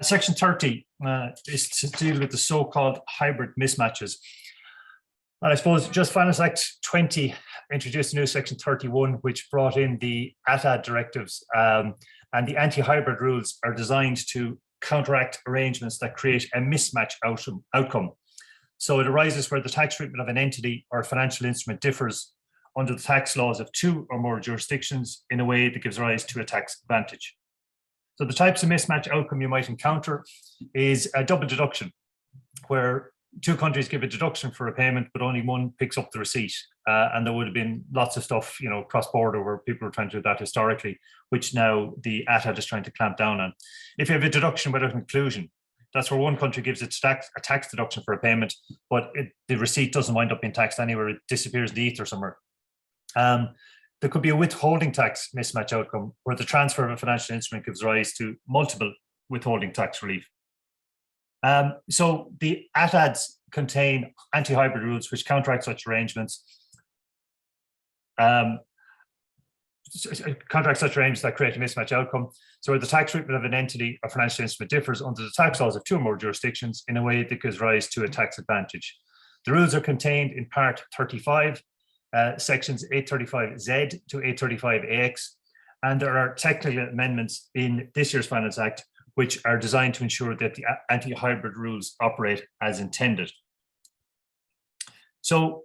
Section 30 is to deal with the so-called hybrid mismatches. And I suppose Just Finance Act 20 introduced a new Section 31, which brought in the ATAD directives, and the anti-hybrid rules are designed to counteract arrangements that create a mismatch outcome. So it arises where the tax treatment of an entity or financial instrument differs under the tax laws of two or more jurisdictions in a way that gives rise to a tax advantage. So the types of mismatch outcome you might encounter is a double deduction, where two countries give a deduction for a payment, but only one picks up the receipt. And there would have been lots of stuff, cross-border where people were trying to do that historically, which now the ATAD is trying to clamp down on. If you have a deduction without inclusion, that's where one country gives a tax deduction for a payment, but the receipt doesn't wind up being taxed anywhere. It disappears in the ether somewhere. There could be a withholding tax mismatch outcome where the transfer of a financial instrument gives rise to multiple withholding tax relief. So the ATADs contain anti-hybrid rules which counteract such arrangements. That create a mismatch outcome. So where the tax treatment of an entity or financial instrument differs under the tax laws of two or more jurisdictions in a way that gives rise to a tax advantage. The rules are contained in Part 35, sections 835Z to 835AX, and there are technical amendments in this year's Finance Act which are designed to ensure that the anti-hybrid rules operate as intended. So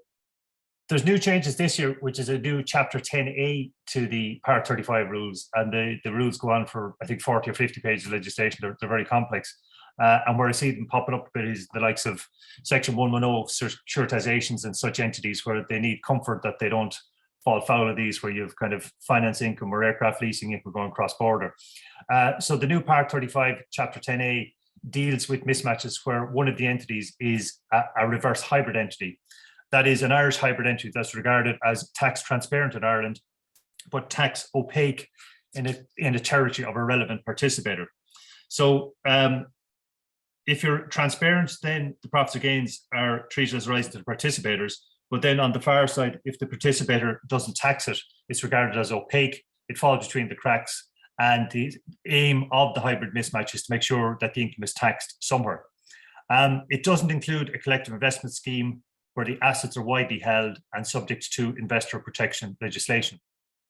there's new changes this year, which is a new Chapter 10A to the Part 35 rules, and the rules go on for, I think, 40 or 50 pages of legislation. They're very complex. And where I see them popping up a bit is the likes of Section 110, securitizations and such entities where they need comfort that they don't fall foul of these, where you've kind of finance income or aircraft leasing income going cross-border. So the new Part 35, Chapter 10A, deals with mismatches where one of the entities is a reverse hybrid entity. That is an Irish hybrid entity that's regarded as tax transparent in Ireland, but tax opaque in a territory of a relevant participator. So if you're transparent, then the profits or gains are treated as rising to the participators. But then on the far side, if the participator doesn't tax it, it's regarded as opaque. It falls between the cracks. And the aim of the hybrid mismatch is to make sure that the income is taxed somewhere. It doesn't include a collective investment scheme where the assets are widely held and subject to investor protection legislation.